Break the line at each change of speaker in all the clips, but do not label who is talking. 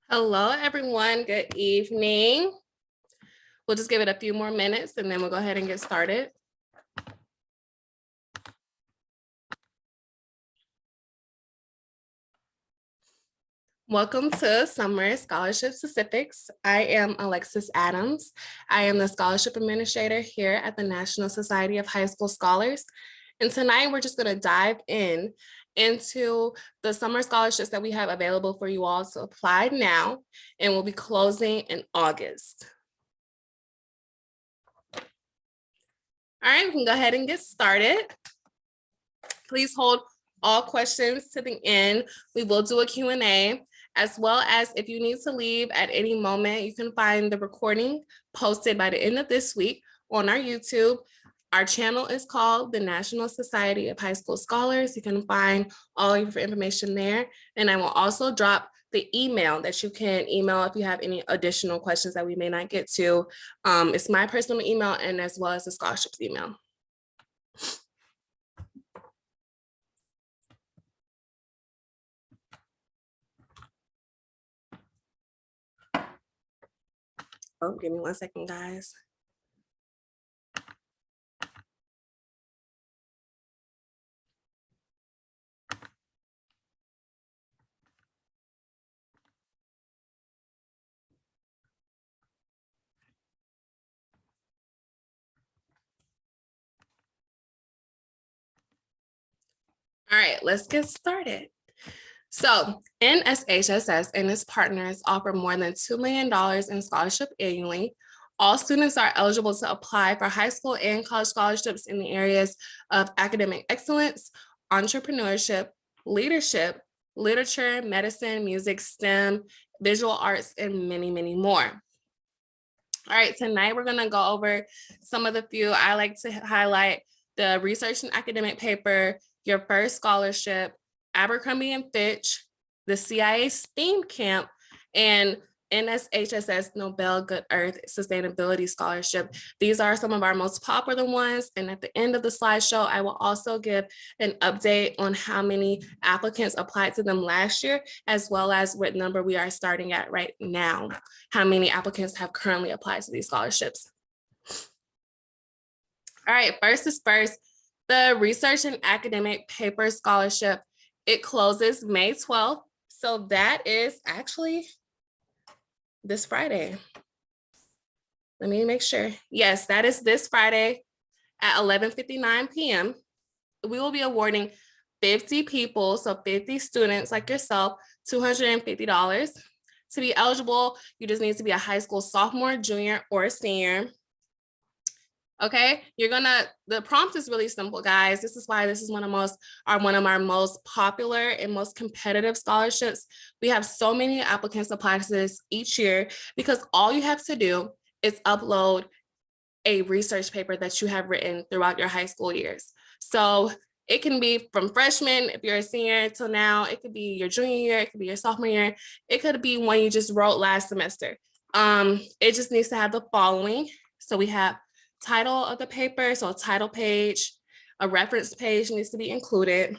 Hello, everyone. Good evening. We'll just give it a few more minutes and then we'll go ahead and get started. Welcome to Summer Scholarship Specifics. I am Alexis Adams. I am the Scholarship Administrator here at the National Society of High School Scholars. And tonight we're just going to dive into the summer scholarships that we have available for you all to apply now, and we'll be closing in August. All right, we can go ahead and get started. Please hold all questions to the end. We will do a Q&A, as well as if you need to leave at any moment, you can find the recording posted by the end of this week on our YouTube. Our channel is called the National Society of High School Scholars. You can find all of your information there. And I will also drop the email that you can email if you have any additional questions that we may not get to. It's my personal email and as well as the scholarships email. Oh, give me 1 second, guys. All right, let's get started. So NSHSS and its partners offer more than $2 million in scholarship annually. All students are eligible to apply for high school and college scholarships in the areas of academic excellence, entrepreneurship, leadership, literature, medicine, music, STEM, visual arts, and many, many more. All right, tonight we're gonna go over some of the few. I like to highlight the research and academic paper, your first scholarship, Abercrombie and Fitch, the CIA STEAM Camp, and NSHSS Nobel Good Earth Sustainability Scholarship. These are some of our most popular ones. And at the end of the slideshow, I will also give an update on how many applicants applied to them last year, as well as what number we are starting at right now, how many applicants have currently applied to these scholarships. All right, first is first, the Research and Academic Paper Scholarship. It closes May 12th. So that is actually this Friday. Let me make sure. Yes, that is this Friday at 11:59 p.m. We will be awarding 50 people, so 50 students like yourself, $250. To be eligible, you just need to be a high school sophomore, junior, or senior. Okay, the prompt is really simple, guys. This is why this is one of our most popular and most competitive scholarships. We have so many applicants apply to this each year because all you have to do is upload a research paper that you have written throughout your high school years. So it can be from freshman, if you're a senior, till now. It could be your junior year, it could be your sophomore year, it could be one you just wrote last semester. It just needs to have the following. So we have title of the paper, so a title page, a reference page needs to be included.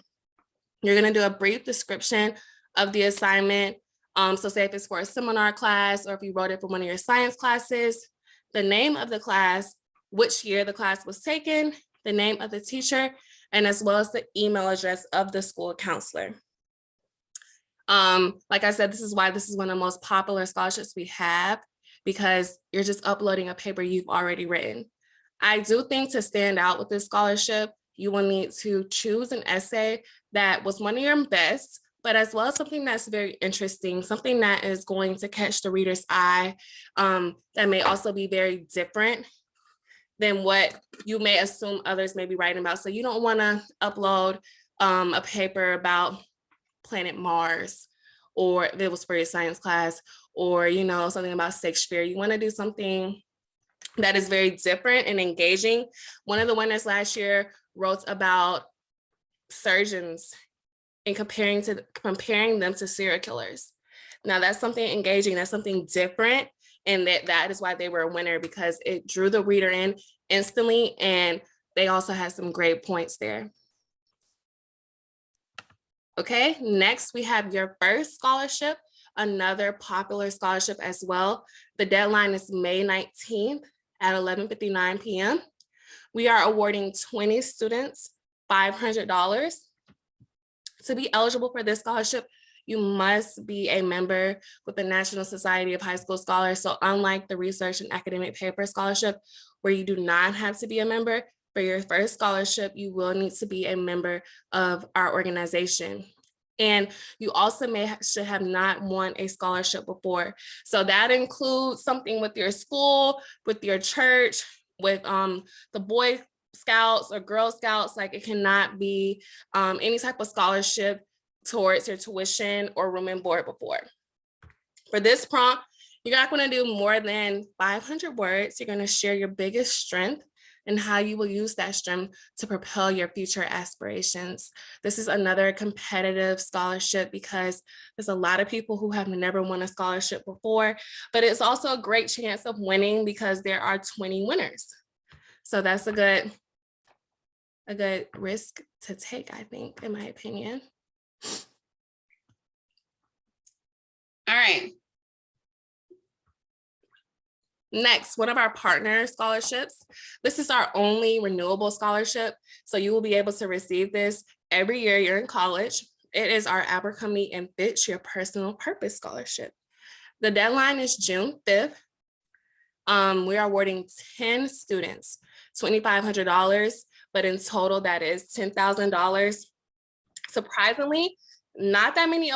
You're going to do a brief description of the assignment. So say if it's for a seminar class or if you wrote it for one of your science classes, the name of the class, which year the class was taken, the name of the teacher, and as well as the email address of the school counselor. Like I said, this is why this is one of the most popular scholarships we have, because you're just uploading a paper you've already written. I do think to stand out with this scholarship, you will need to choose an essay that was one of your best, but as well as something that's very interesting, something that is going to catch the reader's eye, that may also be very different than what you may assume others may be writing about. So you don't want to upload a paper about planet Mars, or if it was for your science class, or something about Shakespeare. You want to do something that is very different and engaging. One of the winners last year wrote about surgeons and comparing them to serial killers. Now that's something engaging, that's something different, and that is why they were a winner, because it drew the reader in instantly, and they also had some great points there. Okay, next we have your first scholarship. another popular scholarship as well. The deadline is May 19th at 11:59 p.m. We are awarding 20 students $500. To be eligible for this scholarship, you must be a member with the National Society of High School Scholars. So unlike the Research and Academic Paper Scholarship, where you do not have to be a member, for your first scholarship, you will need to be a member of our organization. And you also should have not won a scholarship before. So that includes something with your school, with your church, with the Boy Scouts or Girl Scouts. Like, it cannot be any type of scholarship towards your tuition or room and board before. For this prompt, you're not going to do more than 500 words. You're going to share your biggest strength and how you will use that strength to propel your future aspirations. This is another competitive scholarship because there's a lot of people who have never won a scholarship before, but it's also a great chance of winning because there are 20 winners. So that's a good risk to take, I think, in my opinion. All right. Next, one of our partner scholarships. This is our only renewable scholarship. So you will be able to receive this every year you're in college. It is our Abercrombie and Fitch Your Personal Purpose Scholarship. The deadline is June 5th. We are awarding 10 students $2,500, but in total that is $10,000. Surprisingly, not that many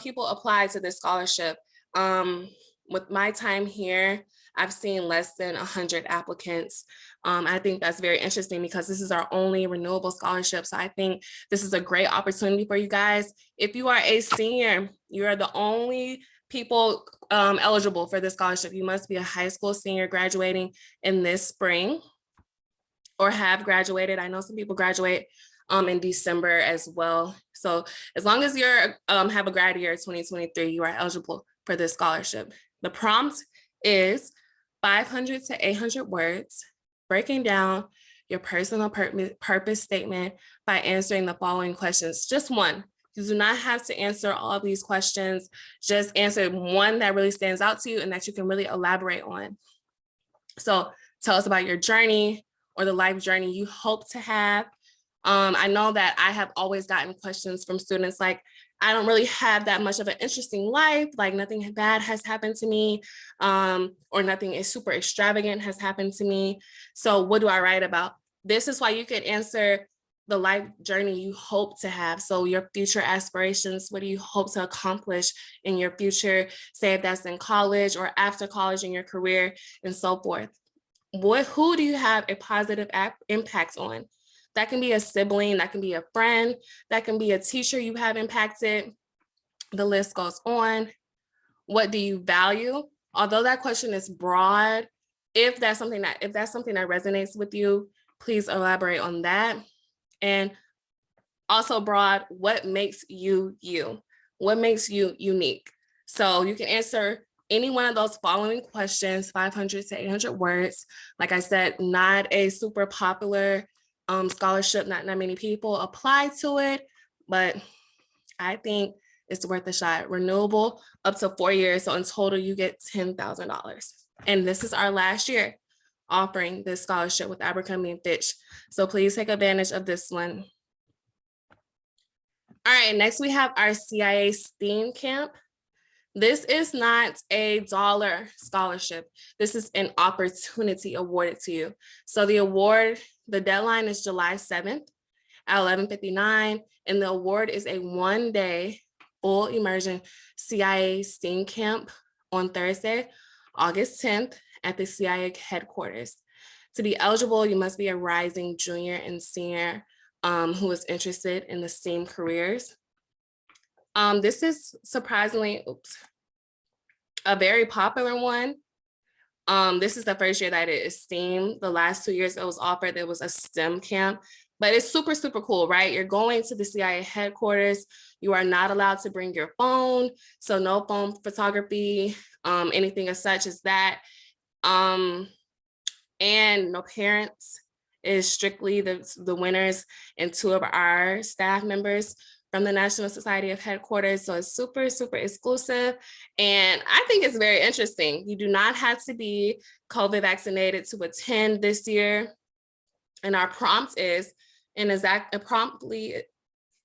people apply to this scholarship. With my time here, I've seen less than 100 applicants. I think that's very interesting because this is our only renewable scholarship. So I think this is a great opportunity for you guys. If you are a senior, you are the only people eligible for this scholarship. You must be a high school senior graduating in this spring or have graduated. I know some people graduate in December as well. So as long as you're have a grad year 2023, you are eligible for this scholarship. The prompt is 500 to 800 words, breaking down your personal purpose statement by answering the following questions. Just one. You do not have to answer all of these questions. Just answer one that really stands out to you and that you can really elaborate on. So tell us about your journey or the life journey you hope to have. I know that I have always gotten questions from students like, I don't really have that much of an interesting life, like nothing bad has happened to me, or nothing is super extravagant has happened to me. So what do I write about? This is why you could answer the life journey you hope to have. So your future aspirations, what do you hope to accomplish in your future? Say if that's in college or after college in your career and so forth. Who do you have a positive impact on? That can be a sibling, that can be a friend, that can be a teacher you have impacted. The list goes on. What do you value? Although that question is broad, if that's something that resonates with you, please elaborate on that. And also broad, what makes you you? What makes you unique? So you can answer any one of those following questions, 500 to 800 words. Like I said, not a super popular scholarship, not that many people apply to it, but I think it's worth a shot. Renewable up to 4 years. So in total, you get $10,000. And this is our last year offering this scholarship with Abercrombie and Fitch. So please take advantage of this one. All right, next we have our CIA STEAM Camp. This is not a dollar scholarship. This is an opportunity awarded to you. So the award, the deadline is July 7th at 11:59, and the award is a one-day full immersion CIA STEAM camp on Thursday, August 10th at the CIA headquarters. To be eligible, you must be a rising junior and senior who is interested in the STEAM careers. This is surprisingly, a very popular one. This is the first year that it is STEAM. The last 2 years it was offered, there was a STEM camp, but it's super, super cool, right? You're going to the CIA headquarters. You are not allowed to bring your phone. So no phone photography, anything as such as that. And no parents. It is strictly the winners and 2 of our staff members from the National Society of Headquarters. So it's super, super exclusive. And I think it's very interesting. You do not have to be COVID vaccinated to attend this year. And our prompt is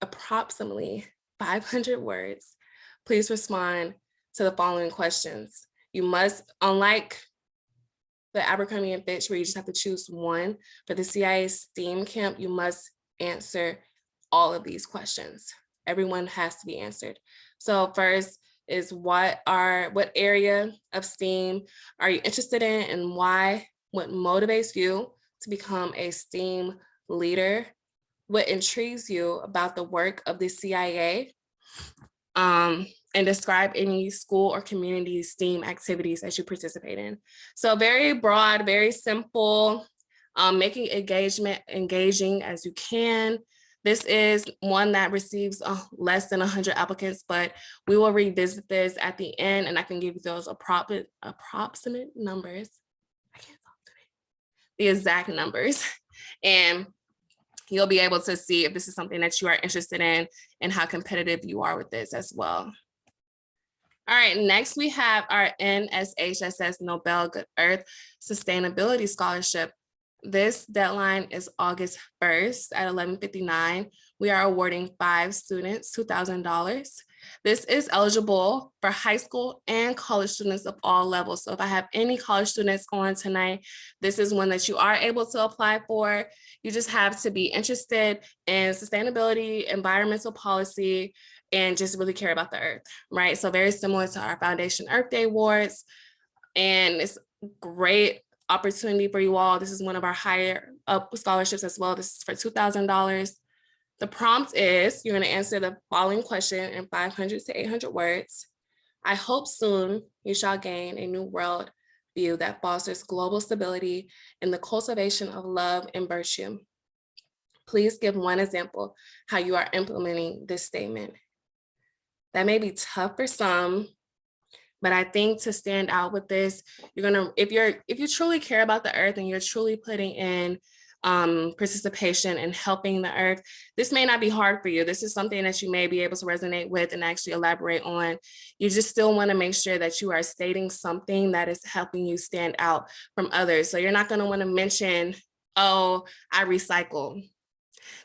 approximately 500 words. Please respond to the following questions. You must, unlike the Abercrombie and Fitch, where you just have to choose one, for the CIA STEAM camp, you must answer all of these questions. Everyone has to be answered. So first is what area of STEAM are you interested in and why? What motivates you to become a STEAM leader? What intrigues you about the work of the CIA? And describe any school or community STEAM activities that you participate in. So very broad, very simple, making engagement engaging as you can. This is one that receives less than 100 applicants, but we will revisit this at the end and I can give you those approximate numbers. I can't talk today. The exact numbers. And you'll be able to see if this is something that you are interested in and how competitive you are with this as well. All right, next we have our NSHSS Nobel Good Earth Sustainability Scholarship. This deadline is August 1st at 11:59. We are awarding 5 students $2,000. This is eligible for high school and college students of all levels. So if I have any college students on tonight, this is one that you are able to apply for. You just have to be interested in sustainability, environmental policy, and just really care about the earth, right? So very similar to our Foundation Earth Day Awards. And it's great opportunity for you all. This is one of our higher up scholarships as well. This is for $2,000. The prompt is, you're going to answer the following question in 500 to 800 words. I hope soon you shall gain a new world view that fosters global stability and the cultivation of love and virtue. Please give one example how you are implementing this statement. That may be tough for some, but I think to stand out with this, you're gonna, if you truly care about the earth and you're truly putting in participation and helping the earth, this may not be hard for you. This is something that you may be able to resonate with and actually elaborate on. You just still want to make sure that you are stating something that is helping you stand out from others. So you're not going to want to mention, oh, I recycle.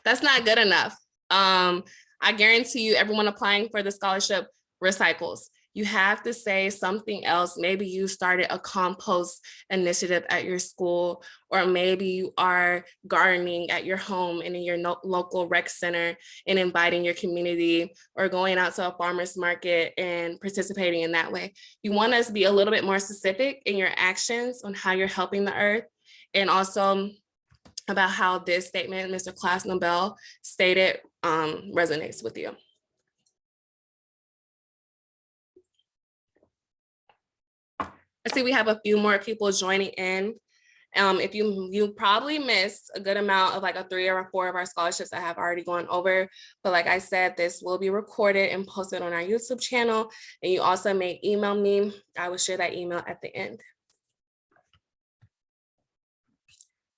That's not good enough. I guarantee you everyone applying for the scholarship recycles. You have to say something else. Maybe you started a compost initiative at your school, or maybe you are gardening at your home and in your local rec center and inviting your community, or going out to a farmer's market and participating in that way. You want us to be a little bit more specific in your actions on how you're helping the earth, and also about how this statement, Mr. Class Nobel stated, resonates with you. I see we have a few more people joining in. If you probably missed a good amount of like 3 or 4 of our scholarships I have already gone over, but like I said, this will be recorded and posted on our YouTube channel, and you also may email me. I will share that email at the end.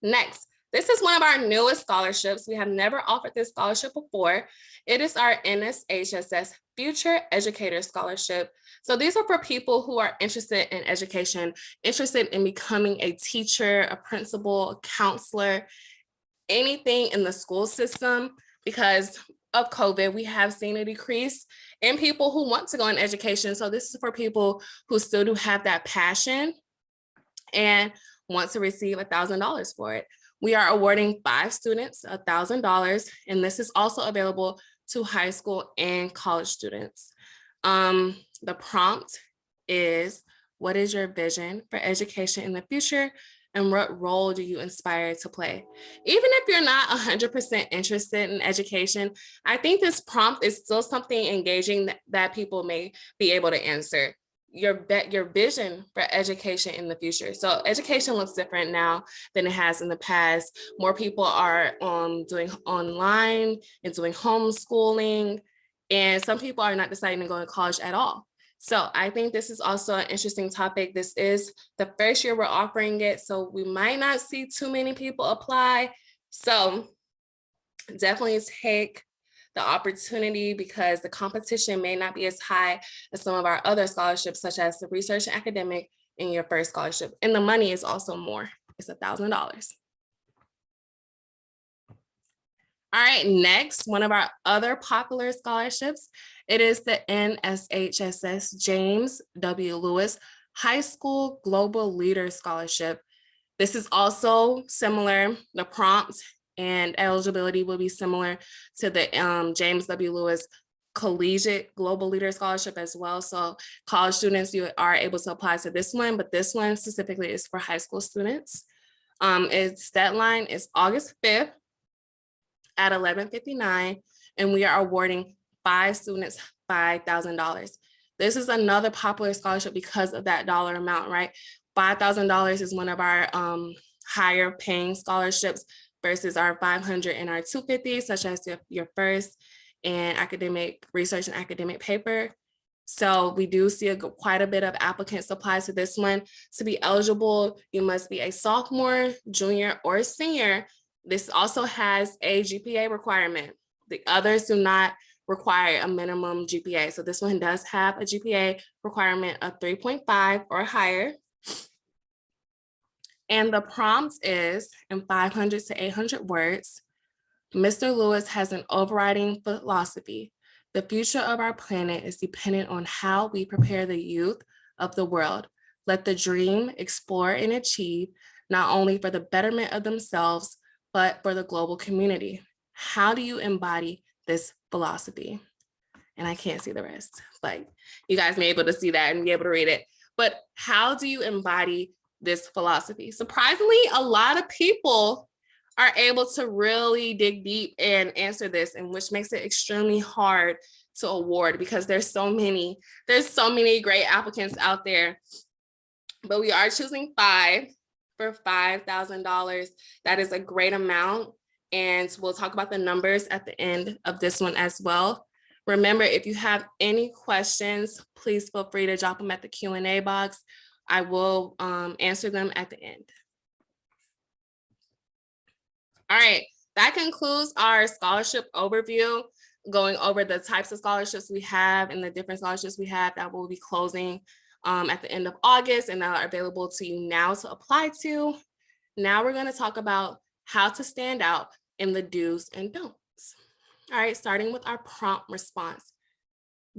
Next, this is one of our newest scholarships. We have never offered this scholarship before. It is our NSHSS Future Educator Scholarship. So these are for people who are interested in education, interested in becoming a teacher, a principal, a counselor, anything in the school system. Because of COVID, we have seen a decrease in people who want to go in education. So this is for people who still do have that passion and want to receive $1,000 for it. We are awarding 5 students $1,000, and this is also available to high school and college students. The prompt is, what is your vision for education in the future, and what role do you aspire to play? Even if you're not 100% interested in education, I think this prompt is still something engaging that people may be able to answer. Your vision for education in the future. So education looks different now than it has in the past. More people are doing online and doing homeschooling, and some people are not deciding to go to college at all. So I think this is also an interesting topic. This is the first year we're offering it, so we might not see too many people apply. So definitely take the opportunity because the competition may not be as high as some of our other scholarships, such as the research and academic and your first scholarship. And the money is also more, it's $1,000. All right, next, one of our other popular scholarships, it is the NSHSS James W. Lewis High School Global Leader Scholarship. This is also similar. The prompts and eligibility will be similar to the James W. Lewis Collegiate Global Leader Scholarship as well. So college students, you are able to apply to this one, but this one specifically is for high school students. Its deadline is August 5th at 11:59, and we are awarding 5 students $5,000. This is another popular scholarship because of that dollar amount, right? $5,000 is one of our higher paying scholarships versus our 500 and our 250, such as your first and academic research and academic paper. So we do see quite a bit of applicants apply to this one. To be eligible, you must be a sophomore, junior, or senior. This also has a GPA requirement. The others do not require a minimum GPA. So this one does have a GPA requirement of 3.5 or higher. And the prompt is in 500 to 800 words. Mr. Lewis has an overriding philosophy. The future of our planet is dependent on how we prepare the youth of the world. Let the dream, explore, and achieve, not only for the betterment of themselves, but for the global community. How do you embody this philosophy? And I can't see the rest, but you guys may be able to see that and be able to read it. But how do you embody this philosophy? Surprisingly, a lot of people are able to really dig deep and answer this, and which makes it extremely hard to award because there's so many great applicants out there. But we are choosing 5 for $5,000. That is a great amount. And we'll talk about the numbers at the end of this one as well. Remember, if you have any questions, please feel free to drop them at the Q&A box. I will answer them at the end. All right, that concludes our scholarship overview, going over the types of scholarships we have and the different scholarships we have that will be closing at the end of August and that are available to you now to apply to. Now we're going to talk about how to stand out in the do's and don'ts. All right, starting with our prompt response.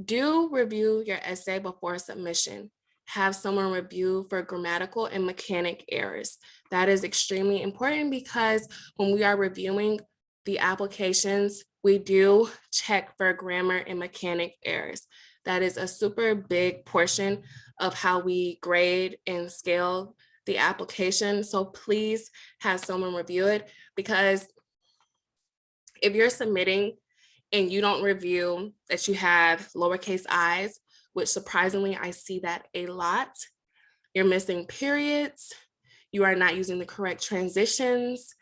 Do review your essay before submission. Have someone review for grammatical and mechanic errors. That is extremely important because when we are reviewing the applications, we do check for grammar and mechanic errors. That is a super big portion of how we grade and scale the application. So please have someone review it, because if you're submitting and you don't review that you have lowercase i's, which surprisingly, I see that a lot. You're missing periods, you are not using the correct transitions,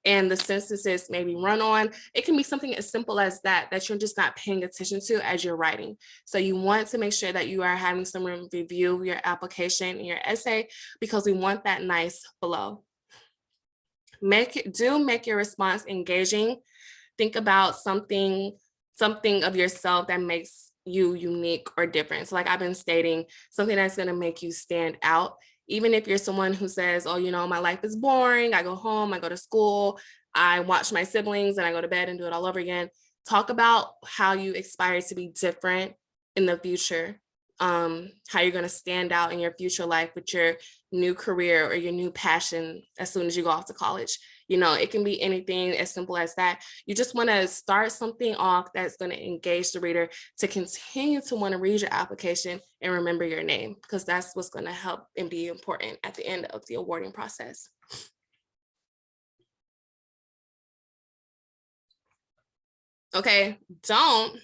and the sentences may be run on. It can be something as simple as that you're just not paying attention to as you're writing. So you want to make sure that you are having someone review your application and your essay, because we want that nice flow. Do make your response engaging. Think about something of yourself that makes you unique or different. So like I've been stating, something that's going to make you stand out. Even if you're someone who says, oh, my life is boring, I go home, I go to school, I watch my siblings, and I go to bed and do it all over again. Talk about how you aspire to be different in the future, how you're going to stand out in your future life with your new career or your new passion as soon as you go off to college. It can be anything as simple as that. You just want to start something off that's going to engage the reader to continue to want to read your application and remember your name, because that's what's going to help and be important at the end of the awarding process. Okay, don't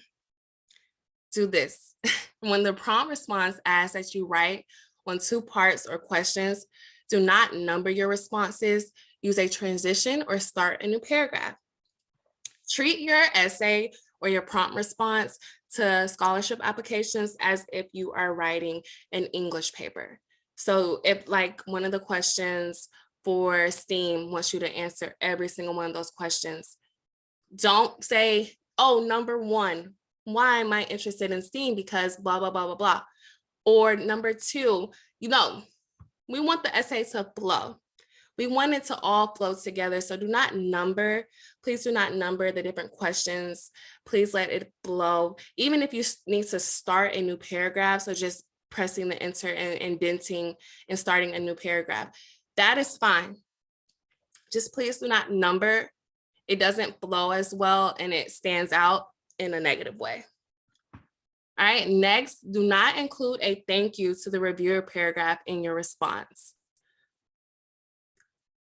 do this. When the prompt response asks that you write on 2 parts or questions, do not number your responses. Use a transition or start a new paragraph. Treat your essay or your prompt response to scholarship applications as if you are writing an English paper. So if like one of the questions for STEAM wants you to answer every single one of those questions, don't say, oh, number one, why am I interested in STEAM? Because blah, blah, blah, blah, blah. Or number two, we want the essay to flow. We want it to all flow together. So do not number. Please do not number the different questions. Please let it flow. Even if you need to start a new paragraph, so just pressing the enter and indenting and starting a new paragraph, that is fine. Just please do not number. It doesn't flow as well and it stands out in a negative way. All right, next, do not include a thank you to the reviewer paragraph in your response.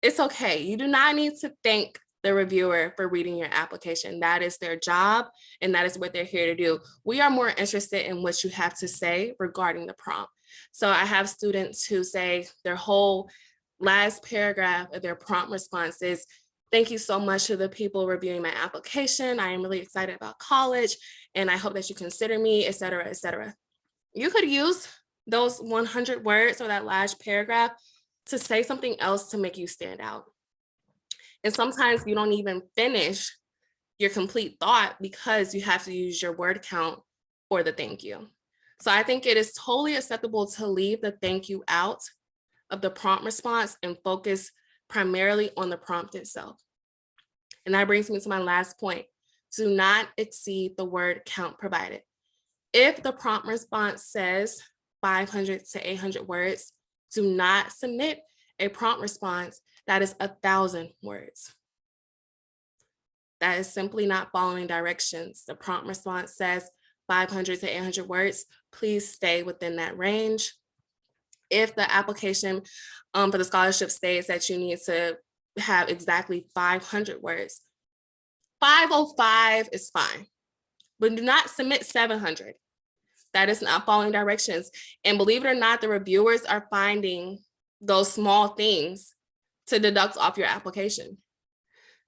It's okay. You do not need to thank the reviewer for reading your application. That is their job and that is what they're here to do. We are more interested in what you have to say regarding the prompt. So I have students who say their whole last paragraph of their prompt response is, thank you so much to the people reviewing my application. I am really excited about college and I hope that you consider me, et cetera, et cetera. You could use those 100 words or that last paragraph to say something else to make you stand out. And sometimes you don't even finish your complete thought because you have to use your word count or the thank you. So I think it is totally acceptable to leave the thank you out of the prompt response and focus primarily on the prompt itself. And that brings me to my last point. Do not exceed the word count provided. If the prompt response says 500 to 800 words, do not submit a prompt response that is 1,000 words. That is simply not following directions. The prompt response says 500 to 800 words. Please stay within that range. If the application for the scholarship states that you need to have exactly 500 words, 505 is fine, but do not submit 700. That is not following directions. And believe it or not, the reviewers are finding those small things to deduct off your application.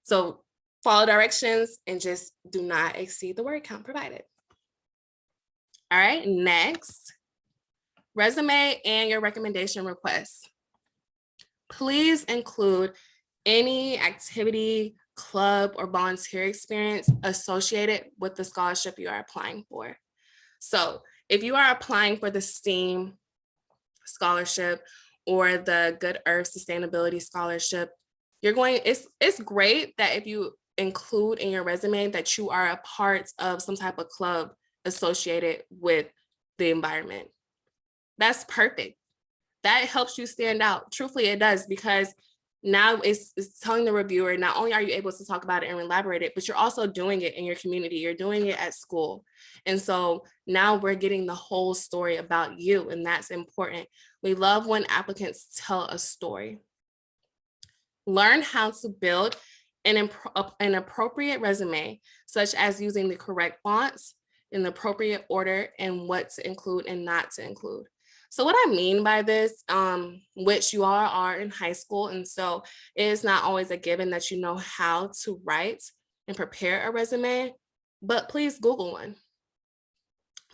So follow directions and just do not exceed the word count provided. All right, next, resume and your recommendation requests. Please include any activity, club, or volunteer experience associated with the scholarship you are applying for. So if you are applying for the STEAM scholarship or the Good Earth Sustainability Scholarship, it's great that if you include in your resume that you are a part of some type of club associated with the environment. That's perfect. That helps you stand out. Truthfully, it does, because now it's telling the reviewer, not only are you able to talk about it and elaborate it, but you're also doing it in your community. You're doing it at school. And so now we're getting the whole story about you, and that's important. We love when applicants tell a story. Learn how to build an appropriate resume, such as using the correct fonts in the appropriate order and what to include and not to include. So what I mean by this, which you all are in high school, and so it is not always a given that you know how to write and prepare a resume, but please Google one.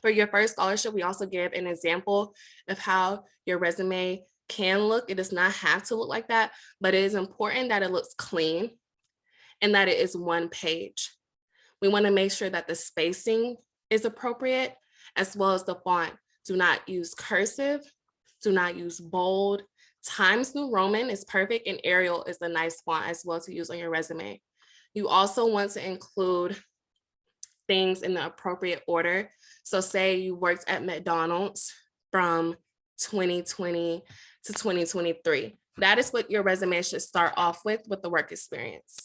For your first scholarship, we also give an example of how your resume can look. It does not have to look like that, but it is important that it looks clean and that it is one page. We want to make sure that the spacing is appropriate, as well as the font. Do not use cursive, do not use bold. Times New Roman is perfect, and Arial is a nice font as well to use on your resume. You also want to include things in the appropriate order. So say you worked at McDonald's from 2020 to 2023. That is what your resume should start off with the work experience.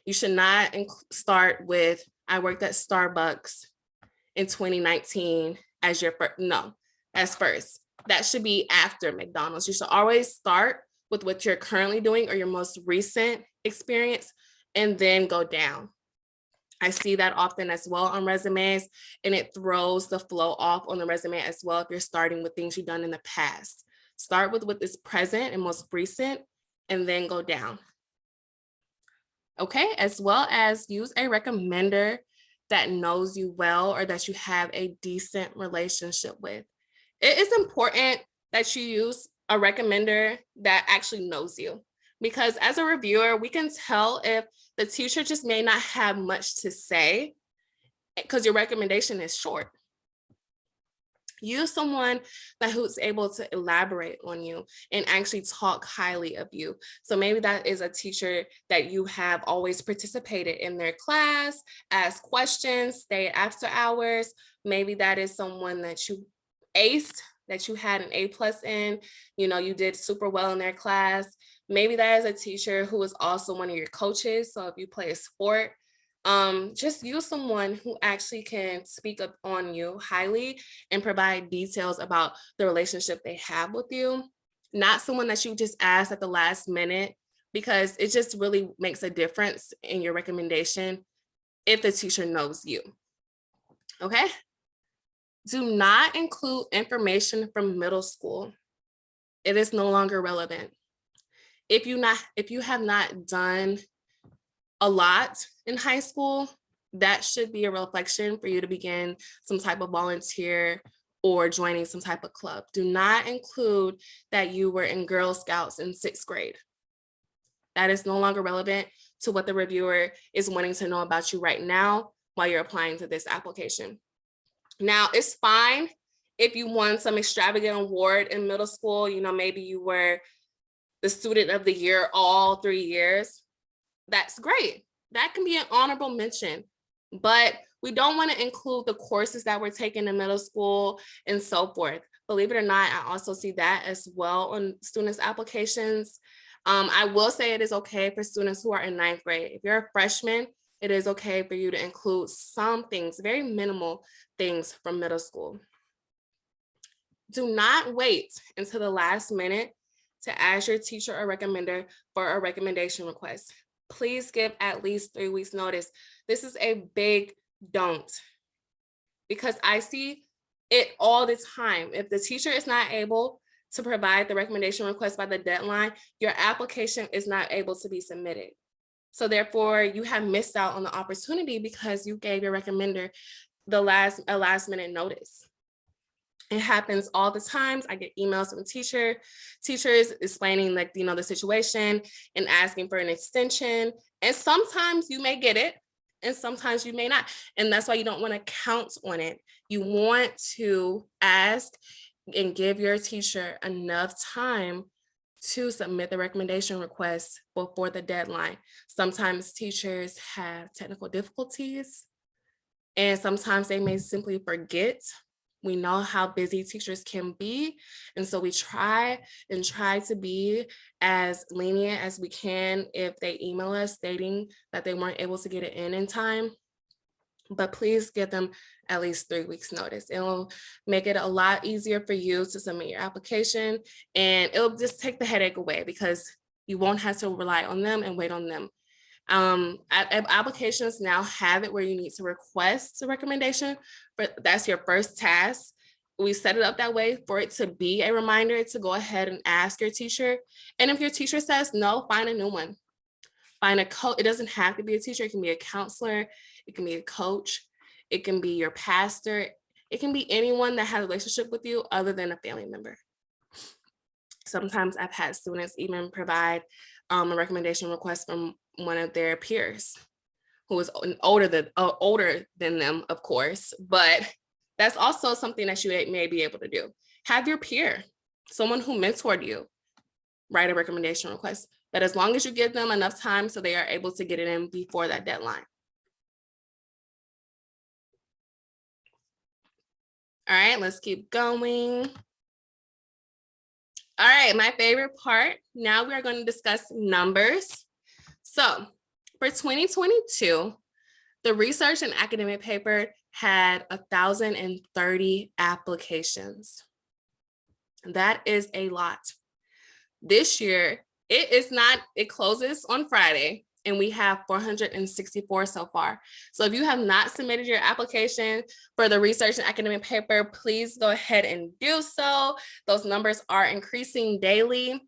You should not start with, I worked at Starbucks in 2019 as your first. No, as first. That should be after McDonald's. You should always start with what you're currently doing or your most recent experience and then go down. I see that often as well on resumes, and it throws the flow off on the resume as well if you're starting with things you've done in the past. Start with what is present and most recent and then go down. Okay, as well as use a recommender that knows you well or that you have a decent relationship with. It is important that you use a recommender that actually knows you, because as a reviewer, we can tell if the teacher just may not have much to say because your recommendation is short. Use someone who's able to elaborate on you and actually talk highly of you. So maybe that is a teacher that you have always participated in their class, ask questions, stay after hours. Maybe that is someone that you aced, that you had an A+ in, you did super well in their class. Maybe that is a teacher who is also one of your coaches. So if you play a sport, just use someone who actually can speak up on you highly and provide details about the relationship they have with you, not someone that you just ask at the last minute, because it just really makes a difference in your recommendation if the teacher knows you. Okay? Do not include information from middle school. It is no longer relevant. If you have not done a lot in high school, that should be a reflection for you to begin some type of volunteer or joining some type of club. Do not include that you were in Girl Scouts in 6th grade. That is no longer relevant to what the reviewer is wanting to know about you right now while you're applying to this application. Now, it's fine if you won some extravagant award in middle school, maybe you were the student of the year all 3 years. That's great. That can be an honorable mention, but we don't want to include the courses that were taken in middle school and so forth. Believe it or not, I also see that as well on students' applications. I will say it is okay for students who are in 9th grade. If you're a freshman, it is okay for you to include some things, very minimal things from middle school. Do not wait until the last minute to ask your teacher or recommender for a recommendation request. Please give at least 3 weeks notice. This is a big don't, because I see it all the time. If the teacher is not able to provide the recommendation request by the deadline, your application is not able to be submitted. So therefore, you have missed out on the opportunity because you gave your recommender a last minute notice. It happens all the times. I get emails from teachers explaining the situation and asking for an extension. And sometimes you may get it and sometimes you may not. And that's why you don't want to count on it. You want to ask and give your teacher enough time to submit the recommendation request before the deadline. Sometimes teachers have technical difficulties and sometimes they may simply forget. We know how busy teachers can be. And so we try to be as lenient as we can if they email us stating that they weren't able to get it in time. But please give them at least 3 weeks notice. It'll make it a lot easier for you to submit your application, and it'll just take the headache away because you won't have to rely on them and wait on them. Applications now have it where you need to request a recommendation, but that's your first task. We set it up that way for it to be a reminder to go ahead and ask your teacher. And if your teacher says no, find a new one. Find a coach. It doesn't have to be a teacher. It can be a counselor. It can be a coach. It can be your pastor. It can be anyone that has a relationship with you other than a family member. Sometimes I've had students even provide a recommendation request from one of their peers who is older than them, of course, but that's also something that you may be able to do. Have your peer, someone who mentored you, write a recommendation request, but as long as you give them enough time so they are able to get it in before that deadline. All right, let's keep going. All right, my favorite part. Now we are going to discuss numbers. So for 2022, the research and academic paper had 1,030 applications. That is a lot. This year, it closes on Friday, and we have 464 so far. So if you have not submitted your application for the research and academic paper, please go ahead and do so. Those numbers are increasing daily.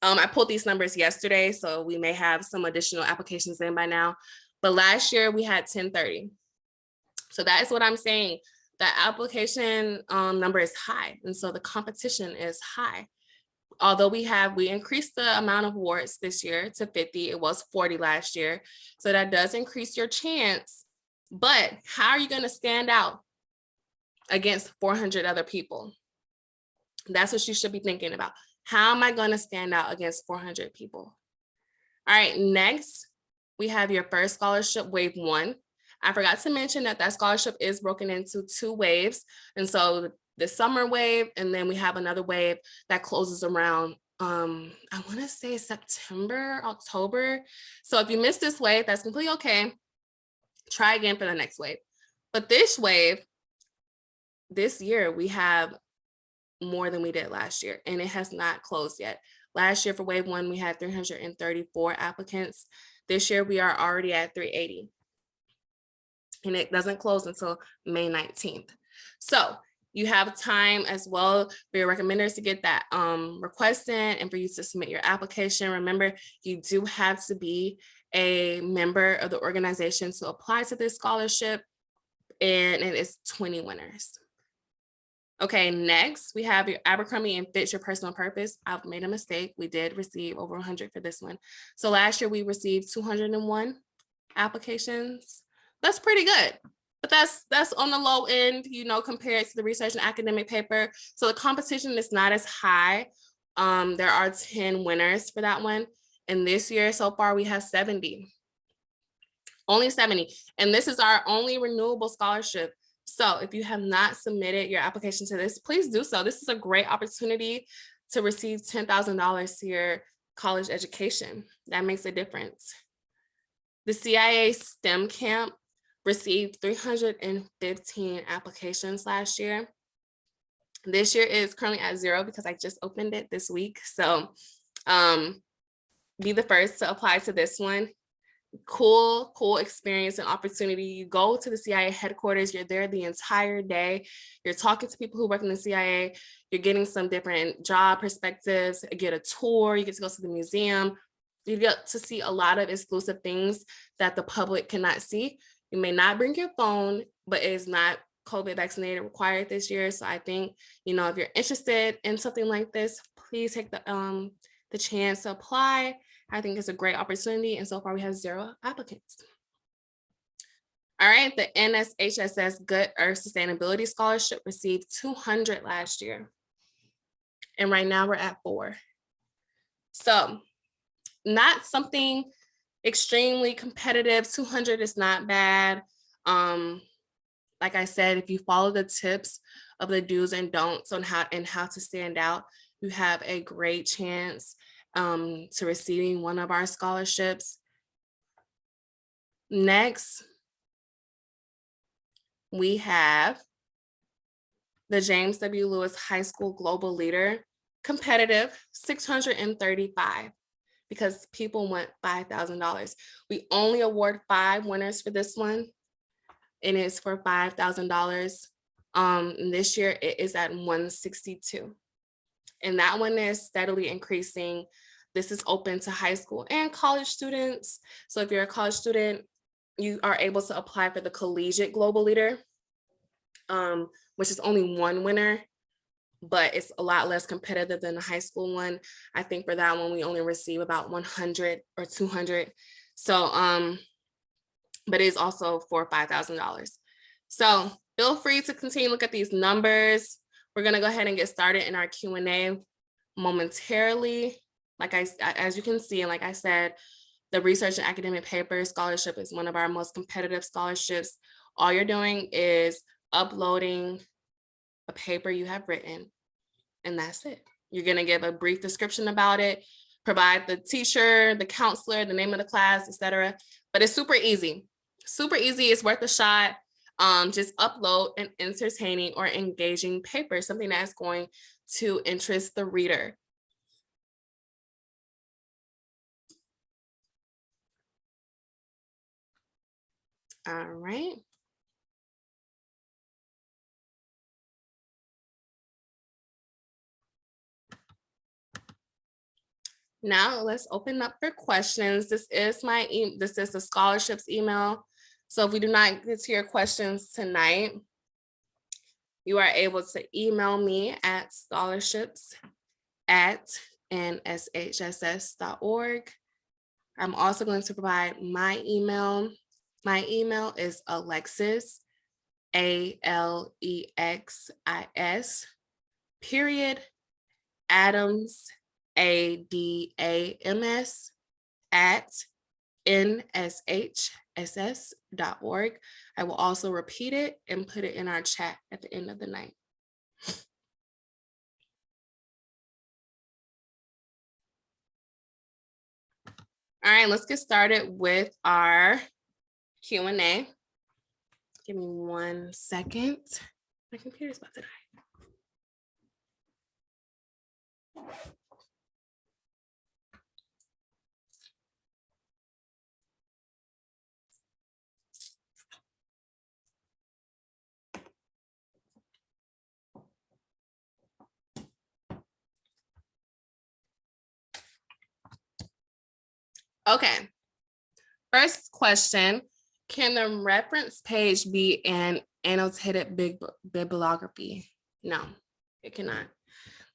I pulled these numbers yesterday, so we may have some additional applications in by now. But last year we had 1030. So that is what I'm saying. The application number is high, and so the competition is high. Although we increased the amount of awards this year to 50, it was 40 last year. So that does increase your chance But how are you going to stand out against 400 other people? That's what you should be thinking about. How am I going to stand out against 400 people? All right, next, we have your first scholarship, wave 1. I forgot to mention that that scholarship is broken into 2 waves. And so the summer wave, and then we have another wave that closes around, I want to say September, October. So if you missed this wave, that's completely okay. Try again for the next wave. But this wave, this year, we have more than we did last year, and it has not closed yet. Last year for wave 1, we had 334 applicants. This year, we are already at 380. And it doesn't close until May 19th. So you have time as well for your recommenders to get that request in and for you to submit your application. Remember, you do have to be a member of the organization to apply to this scholarship, and it is 20 winners. Okay, next we have your Abercrombie and Fitch Your Personal Purpose. I've made a mistake. We did receive over 100 for this one. So last year we received 201 applications. That's pretty good, but that's on the low end, you know, compared to the research and academic paper. So the competition is not as high. There are 10 winners for that one. And this year so far we have 70. Only 70. And this is our only renewable scholarship. So if you have not submitted your application to this, please do so. This is a great opportunity to receive $10,000 to your college education. That makes a difference. The CIA STEM Camp received 315 applications last year. This year is currently at 0 because I just opened it this week. So be the first to apply to this one. Cool experience and opportunity. You go to the CIA headquarters, you're there the entire day, you're talking to people who work in the CIA, you're getting some different job perspectives, you get a tour, you get to go to the museum, you get to see a lot of exclusive things that the public cannot see. You may not bring your phone, but it is not COVID vaccinated required this year. So I think, you know, if you're interested in something like this, please take the chance to apply. I think it's a great opportunity, and so far we have 0 applicants. All right, the NSHSS Good Earth Sustainability Scholarship received 200 last year, and right now we're at 4. So not something extremely competitive. 200 is not bad. Like I said, if you follow the tips of the do's and don'ts on how to stand out, you have a great chance to receiving one of our scholarships. Next, we have the James W. Lewis High School Global Leader, competitive, 635, because people want $5,000. We only award 5 winners for this one, and it's for $5,000. This year it is at 162. And that one is steadily increasing. This is open to high school and college students. So if you're a college student, you are able to apply for the Collegiate Global Leader, which is only 1 winner, but it's a lot less competitive than the high school one. I think for that one, we only receive about 100 or 200. So, but it is also for $5,000. So feel free to continue to look at these numbers. We're gonna go ahead and get started in our Q&A momentarily. As you can see, and like I said, the Research and Academic Paper Scholarship is one of our most competitive scholarships. All you're doing is uploading a paper you have written, and that's it. You're gonna give a brief description about it, provide the teacher, the counselor, the name of the class, etc. But it's super easy. Super easy, it's worth a shot. Just upload an entertaining or engaging paper, something that's going to interest the reader. All right. Now let's open up for questions. This is the scholarships email. So if we do not get to your questions tonight, you are able to email me at scholarships@nshss.org. I'm also going to provide my email. My email is Alexis, ALEXIS, period, Adams, ADAMS, at nshss.org. I will also repeat it and put it in our chat at the end of the night. All right, let's get started with our Q&A. Give me 1 second. My computer's about to die. Okay, first question, can the reference page be an annotated bibliography? No, it cannot.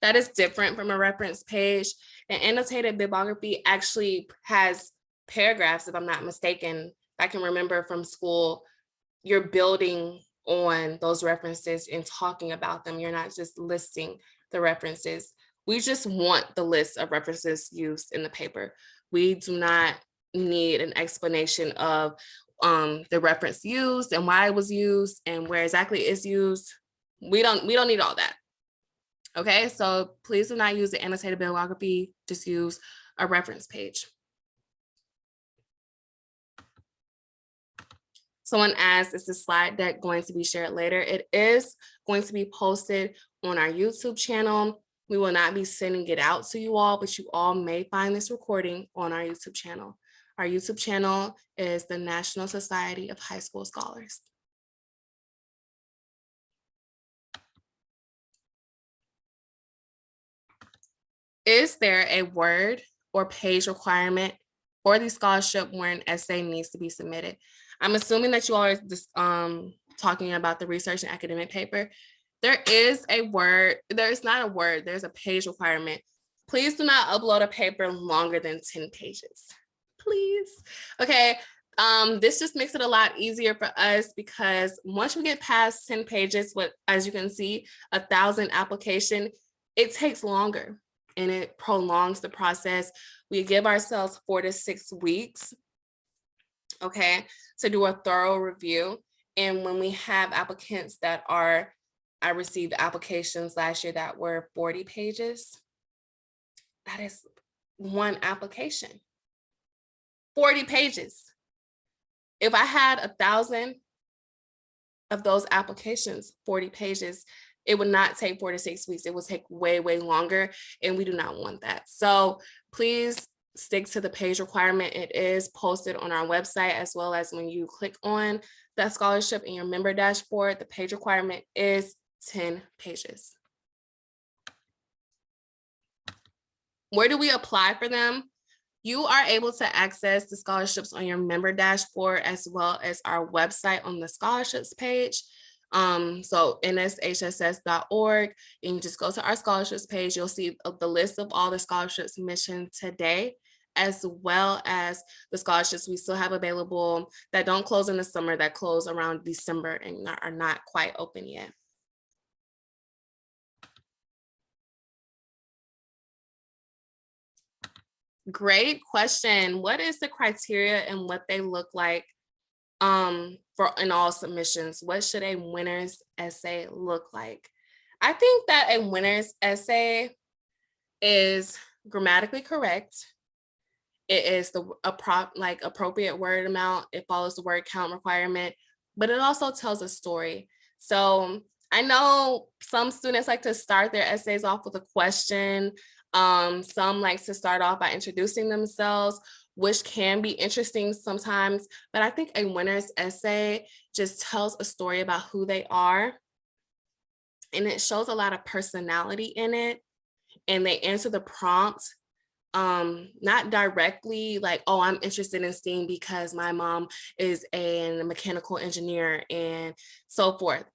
That is different from a reference page. An annotated bibliography actually has paragraphs, if I'm not mistaken. I can remember from school, you're building on those references and talking about them. You're not just listing the references. We just want the list of references used in the paper. We do not need an explanation of the reference used and why it was used and where exactly it's used. We don't need all that. Okay, so please do not use the annotated bibliography, just use a reference page. Someone asked, is the slide deck going to be shared later? It is going to be posted on our YouTube channel. We will not be sending it out to you all, but you all may find this recording on our YouTube channel. Our YouTube channel is the National Society of High School Scholars. Is there a word or page requirement for the scholarship where an essay needs to be submitted? I'm assuming that you all are just talking about the research and academic paper. There is a word, there's not a word, there's a page requirement. Please do not upload a paper longer than 10 pages, please. Okay, this just makes it a lot easier for us because once we get past 10 pages, as you can see, 1,000 application, it takes longer and it prolongs the process. We give ourselves 4 to 6 weeks, okay, to do a thorough review. And when we have applicants that are, I received applications last year that were 40 pages. That is one application, 40 pages. If I had 1,000 of those applications, 40 pages, it would not take 4 to 6 weeks. It would take way, way longer, and we do not want that. So please stick to the page requirement. It is posted on our website, as well as when you click on that scholarship in your member dashboard, the page requirement is 10 pages. Where do we apply for them? You are able to access the scholarships on your member dashboard, as well as our website on the scholarships page. So nshss.org, and you just go to our scholarships page. You'll see the list of all the scholarships mentioned today, as well as the scholarships we still have available that don't close in the summer, that close around December and are not quite open yet. Great question. What is the criteria and what they look like in all submissions? What should a winner's essay look like? I think that a winner's essay is grammatically correct. It is the appropriate word amount. It follows the word count requirement, but it also tells a story. So I know some students like to start their essays off with a question. Some like to start off by introducing themselves, which can be interesting sometimes, but I think a winner's essay just tells a story about who they are, and it shows a lot of personality in it, and they answer the prompt not directly like, oh, I'm interested in STEAM because my mom is a mechanical engineer and so forth.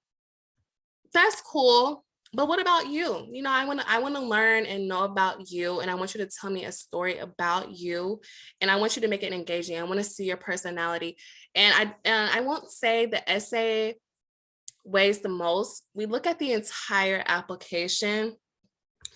That's cool. But what about you? You know, I want to learn and know about you, and I want you to tell me a story about you, and I want you to make it engaging. I want to see your personality. And I won't say the essay weighs the most. We look at the entire application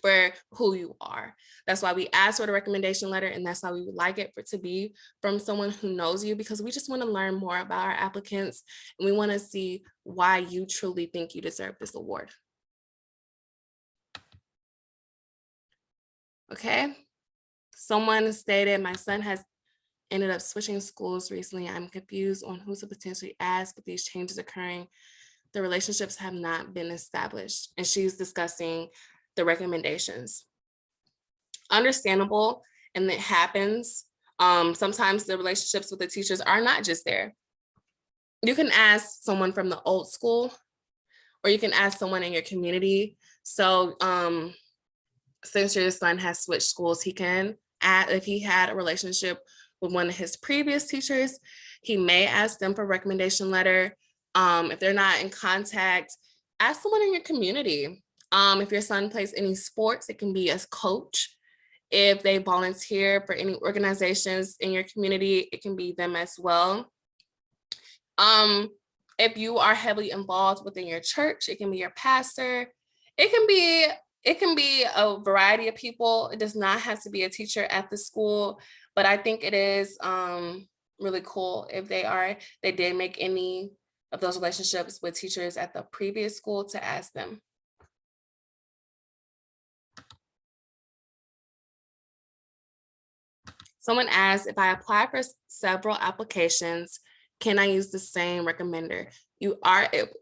for who you are. That's why we ask for the recommendation letter, and that's why we would like it to be from someone who knows you, because we just want to learn more about our applicants, and we want to see why you truly think you deserve this award. Okay. Someone stated, my son has ended up switching schools recently. I'm confused on who to potentially ask with these changes occurring. The relationships have not been established. And she's discussing the recommendations. Understandable, and it happens. Sometimes the relationships with the teachers are not just there. You can ask someone from the old school, or you can ask someone in your community. So since your son has switched schools, he can add, if he had a relationship with one of his previous teachers, he may ask them for a recommendation letter. If they're not in contact, ask someone in your community. If your son plays any sports, it can be as coach. If they volunteer for any organizations in your community, it can be them as well. If you are heavily involved within your church, it can be your pastor. It can be a variety of people. It does not have to be a teacher at the school, but I think it is really cool if they did make any of those relationships with teachers at the previous school, to ask them. Someone asked, if I apply for several applications, can I use the same recommender? You are able,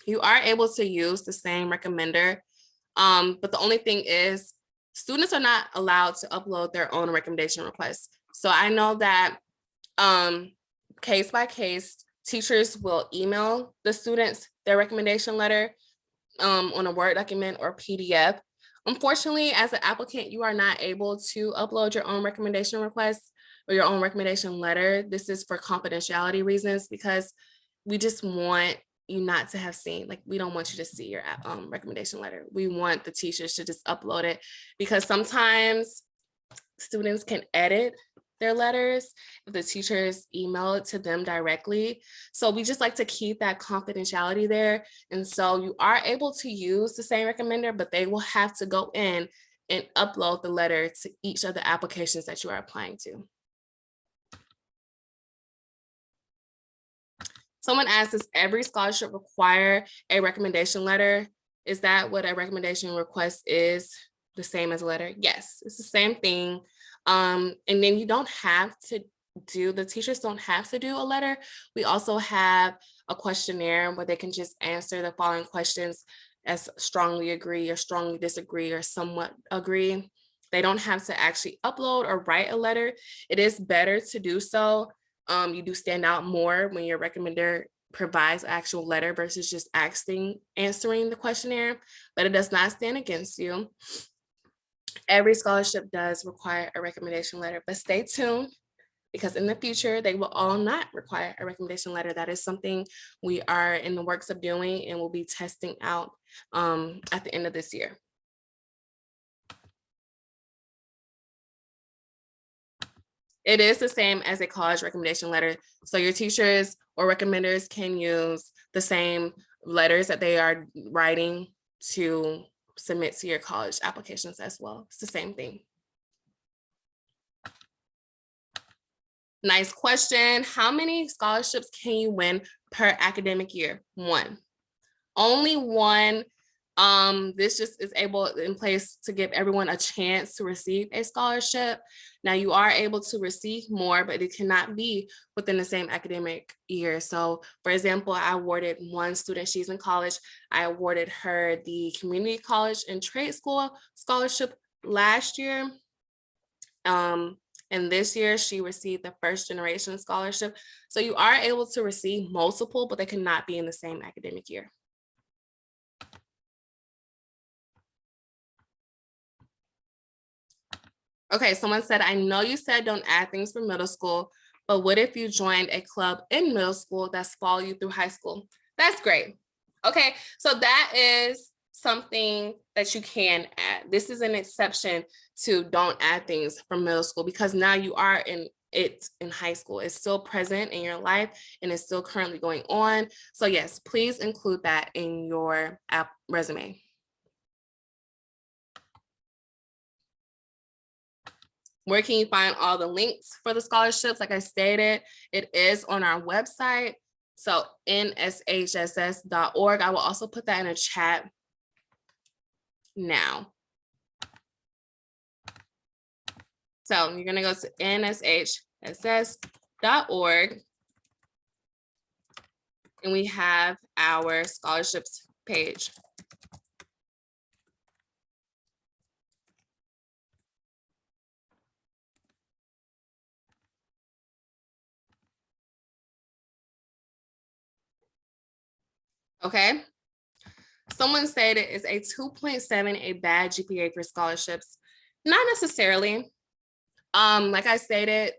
You are able to use the same recommender, but the only thing is students are not allowed to upload their own recommendation requests. So I know that case by case, teachers will email the students their recommendation letter on a Word document or PDF. Unfortunately, as an applicant, you are not able to upload your own recommendation request or your own recommendation letter. This is for confidentiality reasons, because we just want you not to have seen, like, we don't want you to see your recommendation letter. We want the teachers to just upload it, because sometimes students can edit their letters if the teachers email it to them directly. So we just like to keep that confidentiality there. And so you are able to use the same recommender, but they will have to go in and upload the letter to each of the applications that you are applying to. Someone asked, does every scholarship require a recommendation letter? Is that what a recommendation request is? The same as a letter? Yes, it's the same thing. And then you don't have to the teachers don't have to do a letter. We also have a questionnaire where they can just answer the following questions as strongly agree or strongly disagree or somewhat agree. They don't have to actually upload or write a letter. It is better to do so. You do stand out more when your recommender provides an actual letter versus just answering the questionnaire, but it does not stand against you. Every scholarship does require a recommendation letter, but stay tuned, because in the future, they will all not require a recommendation letter. That is something we are in the works of doing and will be testing out at the end of this year. It is the same as a college recommendation letter. So your teachers or recommenders can use the same letters that they are writing to submit to your college applications as well. It's the same thing. Nice question. How many scholarships can you win per academic year? One. Only one. This just is in place to give everyone a chance to receive a scholarship. Now you are able to receive more, but it cannot be within the same academic year. So for example, I awarded one student, she's in college. I awarded her the community college and trade school scholarship last year. And this year she received the first generation scholarship. So you are able to receive multiple, but they cannot be in the same academic year. Okay, someone said, I know you said don't add things for middle school, but what if you joined a club in middle school that's follow you through high school? That's great. Okay, so that is something that you can add. This is an exception to don't add things from middle school, because now you are in high school. It's still present in your life and it's still currently going on. So yes, please include that in your resume. Where can you find all the links for the scholarships? Like I stated, it is on our website. So nshss.org. I will also put that in a chat now. So you're going to go to nshss.org. And we have our scholarships page. Okay. Someone said it is a 2.7 a bad GPA for scholarships. Not necessarily. Like I stated,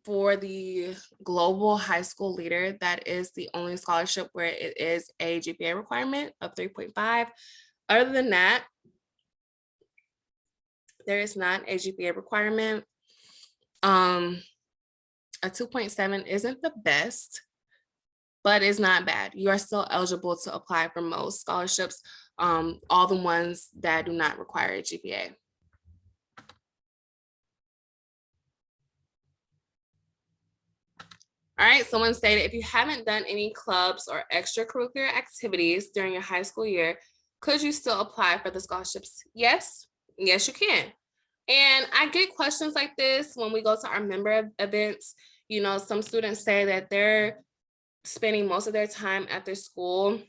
for the global high school leader, that is the only scholarship where it is a GPA requirement of 3.5. Other than that, there is not a GPA requirement. A 2.7 isn't the best, but it's not bad. You are still eligible to apply for most scholarships, all the ones that do not require a GPA. All right, someone stated, if you haven't done any clubs or extracurricular activities during your high school year, could you still apply for the scholarships? Yes, yes, you can. And I get questions like this when we go to our member events. You know, some students say that they're spending most of their time after school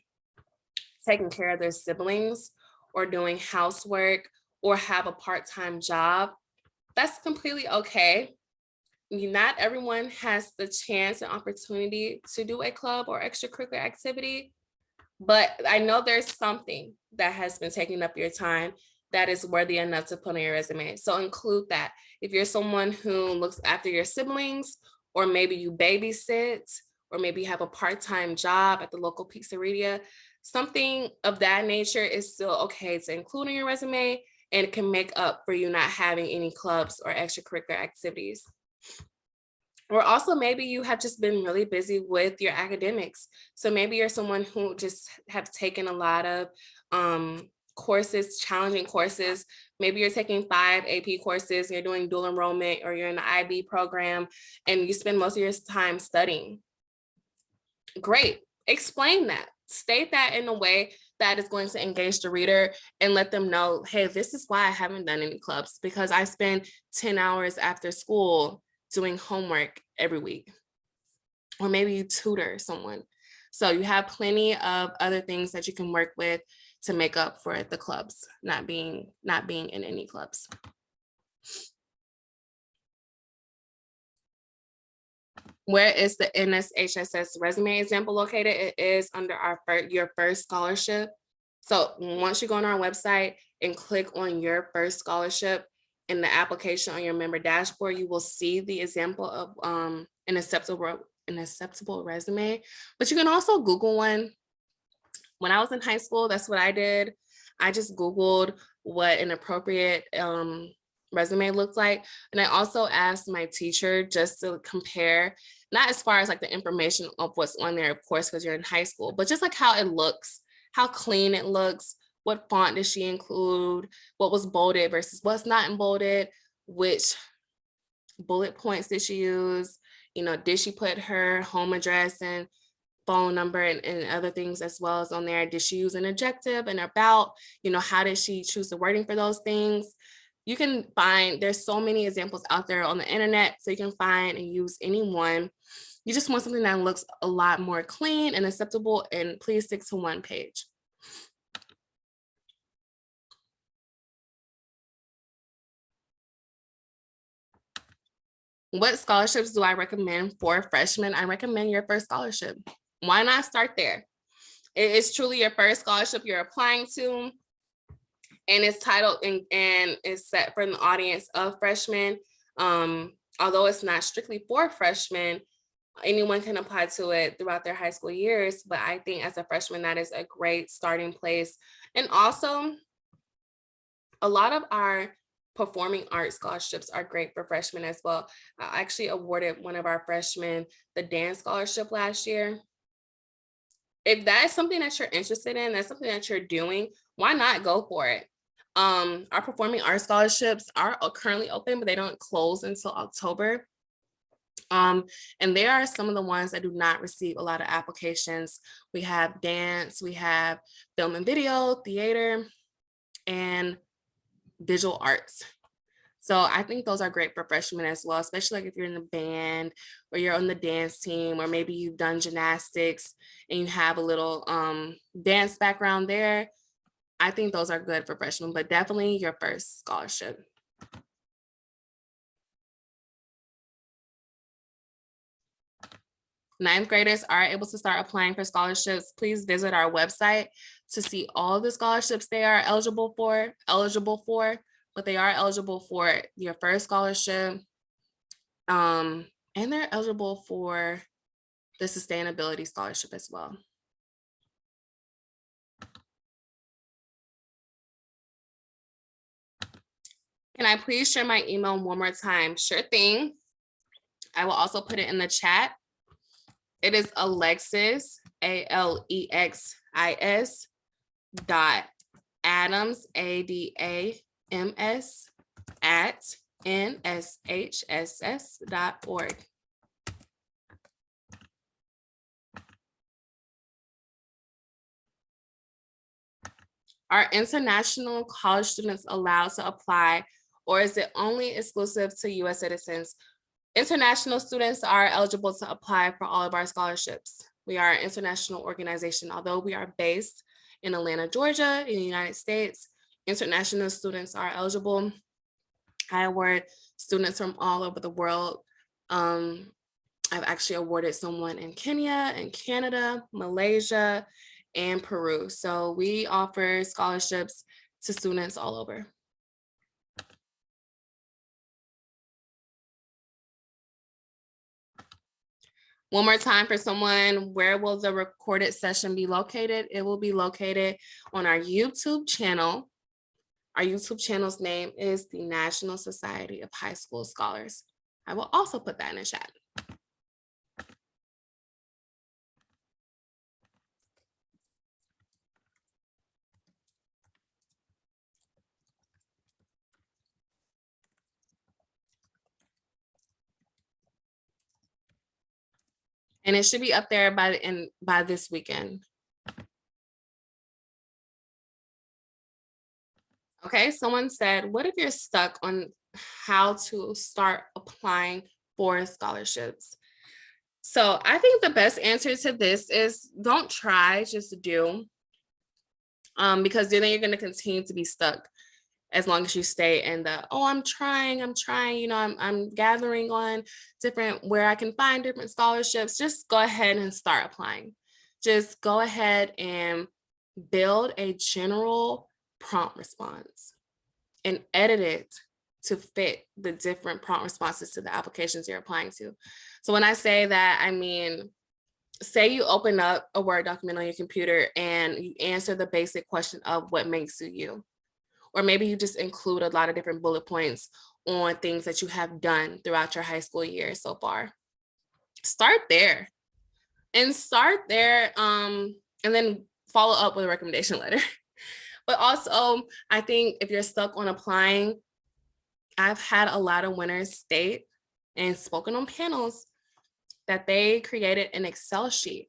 taking care of their siblings or doing housework or have a part-time job. That's completely okay. Not everyone has the chance and opportunity to do a club or extracurricular activity, but I know there's something that has been taking up your time that is worthy enough to put on your resume. So include that. If you're someone who looks after your siblings, or maybe you babysit, or maybe you have a part-time job at the local pizzeria, something of that nature is still okay to include in your resume, and it can make up for you not having any clubs or extracurricular activities. Or also maybe you have just been really busy with your academics. So maybe you're someone who just have taken a lot of courses, challenging courses. Maybe you're taking 5 AP courses, you're doing dual enrollment, or you're in the IB program and you spend most of your time studying. Great, explain that. State that in a way that is going to engage the reader and let them know, hey, this is why I haven't done any clubs, because I spend 10 hours after school doing homework every week. Or maybe you tutor someone. So you have plenty of other things that you can work with to make up for the clubs, not being in any clubs. Where is the NSHSS resume example located? It is under your first scholarship. So once you go on our website and click on your first scholarship in the application on your member dashboard, you will see the example of an acceptable resume. But you can also Google one. When I was in high school, that's what I did. I just Googled what an appropriate resume looked like. And I also asked my teacher just to compare, not as far as like the information of what's on there, of course, because you're in high school, but just like how it looks, how clean it looks, what font did she include, what was bolded versus what's not bolded, which bullet points did she use, you know, did she put her home address and phone number and other things as well as on there? Did she use an adjective and about, you know, how did she choose the wording for those things? You can find, there's so many examples out there on the internet, so you can find and use any one. You just want something that looks a lot more clean and acceptable, and please stick to one page. What scholarships do I recommend for freshmen? I recommend your first scholarship. Why not start there? It is truly your first scholarship you're applying to, and it's titled and is set for an audience of freshmen. Although it's not strictly for freshmen, anyone can apply to it throughout their high school years, but I think as a freshman, that is a great starting place. And also, a lot of our performing arts scholarships are great for freshmen as well. I actually awarded one of our freshmen the dance scholarship last year. If that is something that you're interested in, that's something that you're doing, why not go for it? Our performing arts scholarships are currently open, but they don't close until October. And there are some of the ones that do not receive a lot of applications. We have dance, we have film and video, theater, and visual arts. So I think those are great for freshmen as well, especially like if you're in the band or you're on the dance team, or maybe you've done gymnastics and you have a little dance background there. I think those are good for freshmen, but definitely your first scholarship. Ninth graders are able to start applying for scholarships. Please visit our website to see all the scholarships they are eligible for, but they are eligible for your first scholarship. And they're eligible for the sustainability scholarship as well. Can I please share my email one more time? Sure thing. I will also put it in the chat. It is Alexis, ALEXIS .Adams, ADAMS @NSHSS.org. Are international college students allowed to apply, or is it only exclusive to US citizens? International students are eligible to apply for all of our scholarships. We are an international organization. Although we are based in Atlanta, Georgia, in the United States, international students are eligible. I award students from all over the world. I've actually awarded someone in Kenya and Canada, Malaysia, and Peru. So we offer scholarships to students all over. One more time for someone, where will the recorded session be located? It will be located on our YouTube channel. Our YouTube channel's name is the National Society of High School Scholars. I will also put that in the chat. And it should be up there by this weekend. Okay, someone said, what if you're stuck on how to start applying for scholarships? So I think the best answer to this is don't try, just do. Because then you're going to continue to be stuck as long as you stay in the, oh, I'm trying, you know, I'm gathering on where I can find different scholarships. Just go ahead and start applying. Just go ahead and build a general prompt response and edit it to fit the different prompt responses to the applications you're applying to. So when I say that, I mean, say you open up a Word document on your computer and you answer the basic question of what makes you. Or maybe you just include a lot of different bullet points on things that you have done throughout your high school year so far. Start there. And then follow up with a recommendation letter. But also, I think if you're stuck on applying, I've had a lot of winners state and spoken on panels that they created an Excel sheet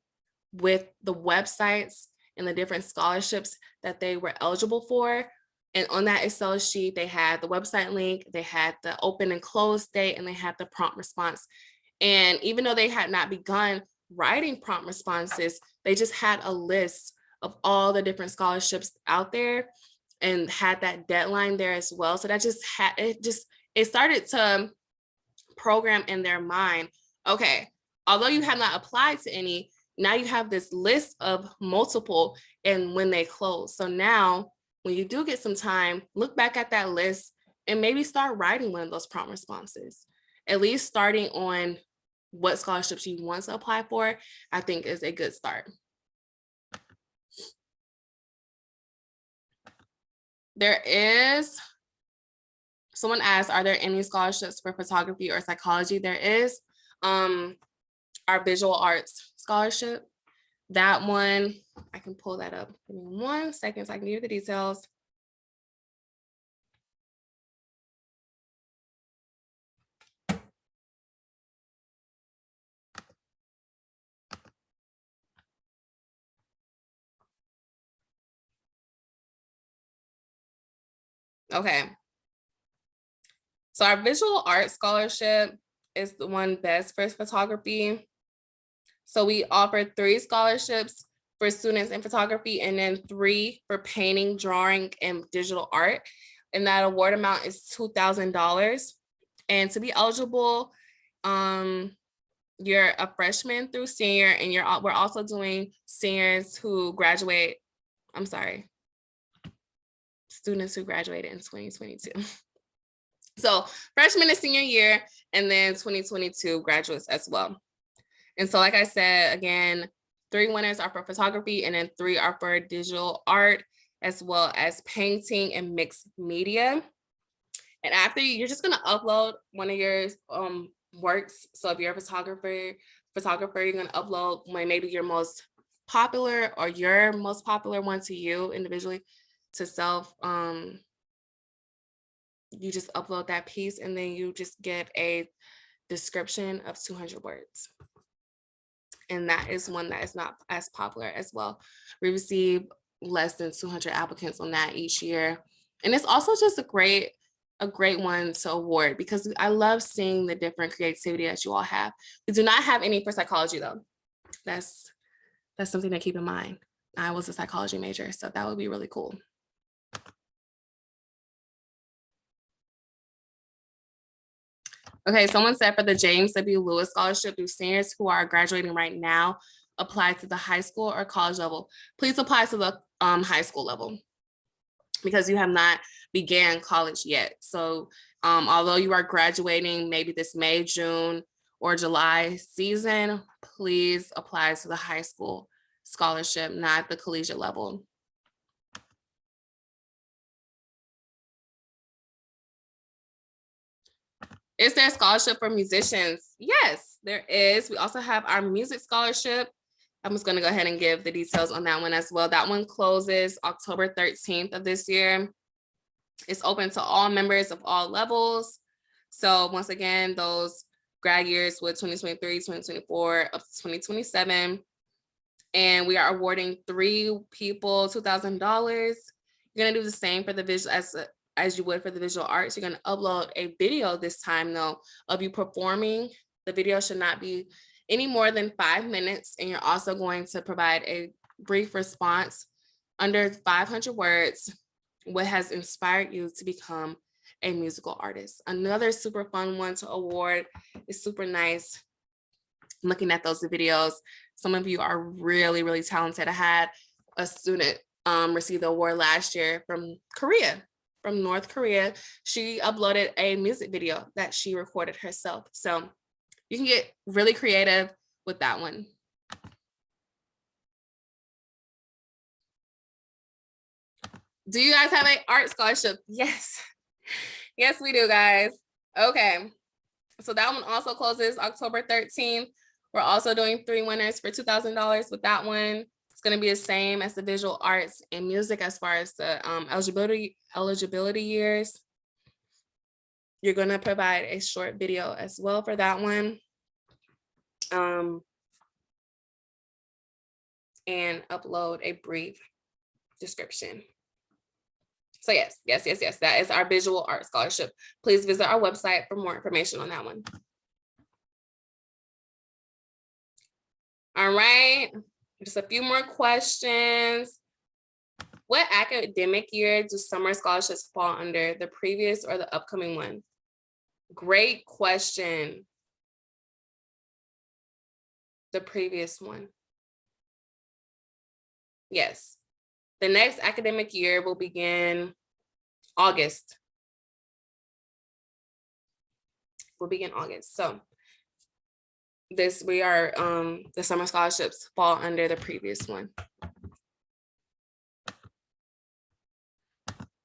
with the websites and the different scholarships that they were eligible for. And on that Excel sheet, they had the website link, they had the open and close date, and they had the prompt response. And even though they had not begun writing prompt responses, they just had a list of all the different scholarships out there and had that deadline there as well. So that it started to program in their mind, okay, although you have not applied to any, now you have this list of multiple and when they close. So now when you do get some time, look back at that list and maybe start writing one of those prompt responses, at least starting on what scholarships you want to apply for, I think is a good start. There is, someone asked, are there any scholarships for photography or psychology? There is our visual arts scholarship. That one, I can pull that up. Give me 1 second so I can give you the details. Okay. So our visual arts scholarship is the one best for photography. So we offer 3 scholarships for students in photography and then 3 for painting, drawing, and digital art. And that award amount is $2,000. And to be eligible, you're a freshman through senior, and we're also doing seniors who graduate, students who graduated in 2022. So freshman and senior year, and then 2022 graduates as well. And so, like I said, again, 3 winners are for photography, and then 3 are for digital art, as well as painting and mixed media. And after you're just gonna upload one of your works. So if you're a photographer, you're gonna upload maybe your most popular or your most popular one to you individually to self. You just upload that piece, and then you just get a description of 200 words. And that is one that is not as popular as well. We receive less than 200 applicants on that each year. And it's also just a great one to award, because I love seeing the different creativity that you all have. We do not have any for psychology though. That's something to keep in mind. I was a psychology major, so that would be really cool. Okay, someone said for the James W. Lewis Scholarship, do seniors who are graduating right now apply to the high school or college level? Please apply to the high school level, because you have not began college yet. So although you are graduating maybe this May, June, or July season, please apply to the high school scholarship, not the collegiate level. Is there a scholarship for musicians? Yes, there is. We also have our music scholarship. I'm just going to go ahead and give the details on that one as well. That one closes October 13th of this year. It's open to all members of all levels. So once again, those grad years with 2023, 2024, up to 2027. And we are awarding 3 people $2,000. You're going to do the same for the visual as you would for the visual arts. You're going to upload a video this time though of you performing. The video should not be any more than 5 minutes. And you're also going to provide a brief response under 500 words. What has inspired you to become a musical artist? Another super fun one to award. Is super nice. Looking at those videos, some of you are really, really talented. I had a student receive the award last year from North Korea. She uploaded a music video that she recorded herself. So you can get really creative with that one. Do you guys have an art scholarship? Yes. Yes, we do, guys. Okay. So that one also closes October 13th. We're also doing 3 winners for $2,000 with that one. It's going to be the same as the visual arts and music as far as the eligibility years. You're going to provide a short video as well for that one. And upload a brief description. So yes, that is our visual art scholarship. Please visit our website for more information on that one. All right, just a few more questions. What academic year do summer scholarships fall under, the previous or the upcoming one? Great question. The previous one. Yes. The next academic year will begin August. So the summer scholarships fall under the previous one.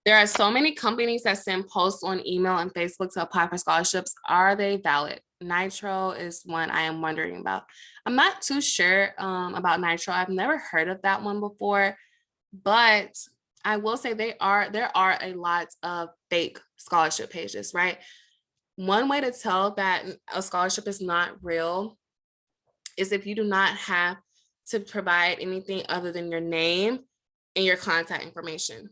There are so many companies that send posts on email and Facebook to apply for scholarships. Are they valid? Nitro is one I am wondering about. I'm not too sure about Nitro. I've never heard of that one before, but I will say there are a lot of fake scholarship pages, right? One way to tell that a scholarship is not real is if you do not have to provide anything other than your name and your contact information.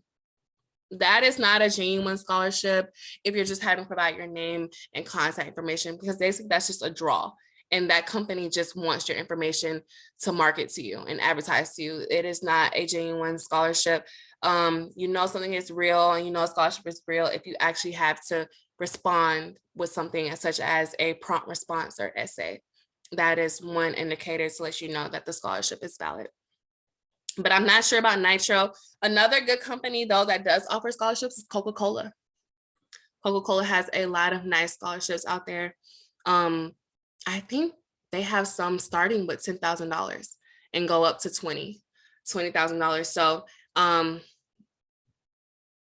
That is not a genuine scholarship if you're just having to provide your name and contact information, because basically that's just a draw. And that company just wants your information to market to you and advertise to you. It is not a genuine scholarship. You know something is real and you know a scholarship is real if you actually have to respond with something such as a prompt response or essay. That is one indicator to let you know that the scholarship is valid. But I'm not sure about Nitro. Another good company, though, that does offer scholarships is Coca-Cola. Coca-Cola has a lot of nice scholarships out there. I think they have some starting with $10,000 and go up to $20,000. So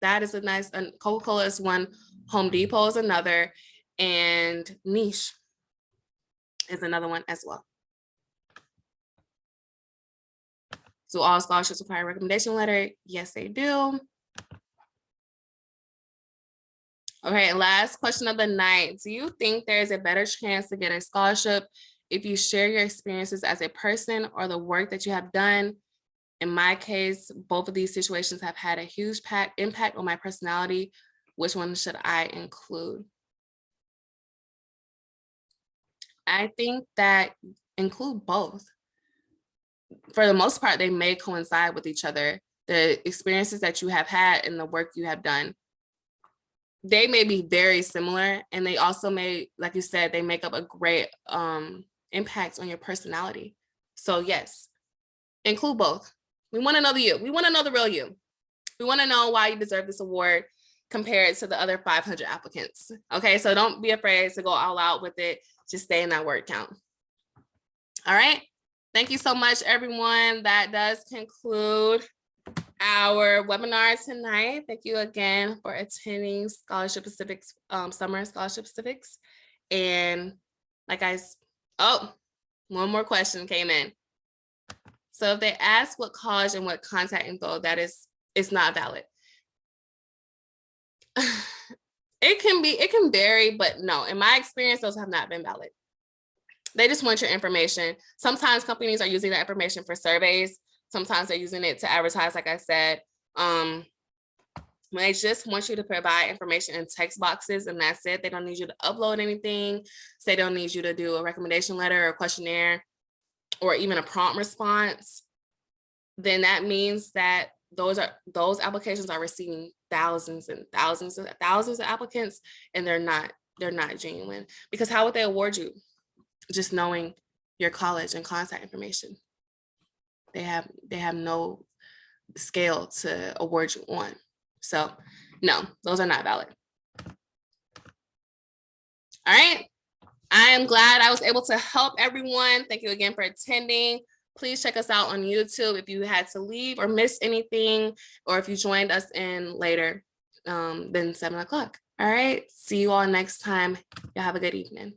that is a nice, and Coca-Cola is one, Home Depot is another, and Niche is another one as well. Do all scholarships require a recommendation letter? Yes, they do. Okay, last question of the night. Do you think there is a better chance to get a scholarship if you share your experiences as a person or the work that you have done? In my case, both of these situations have had a huge impact on my personality. Which one should I include? I think that include both. For the most part, they may coincide with each other. The experiences that you have had and the work you have done, they may be very similar, and they also may, like you said, they make up a great impact on your personality. So yes, include both. We want to know the you. We want to know the real you. We want to know why you deserve this award compared to the other 500 applicants. Okay, so don't be afraid to go all out with it. Just stay in that word count. All right. Thank you so much, everyone. That does conclude our webinar tonight. Thank you again for attending Scholarship Pacific's Summer Scholarship Pacifics. And like one more question came in. So if they ask what college and what contact info, it's not valid. It can vary, but no, in my experience, those have not been valid. They just want your information. Sometimes companies are using that information for surveys. Sometimes they're using it to advertise, like I said. They just want you to provide information in text boxes, and that's it. They don't need you to upload anything. So they don't need you to do a recommendation letter or questionnaire or even a prompt response. Then that means that those applications are receiving thousands and thousands of applicants, and they're not genuine. Because how would they award you? Just knowing your college and contact information. They have no scale to award you on. So no, those are not valid. All right. I am glad I was able to help everyone. Thank you again for attending. Please check us out on YouTube if you had to leave or miss anything, or if you joined us in later than 7 o'clock. All right. See you all next time. Y'all have a good evening.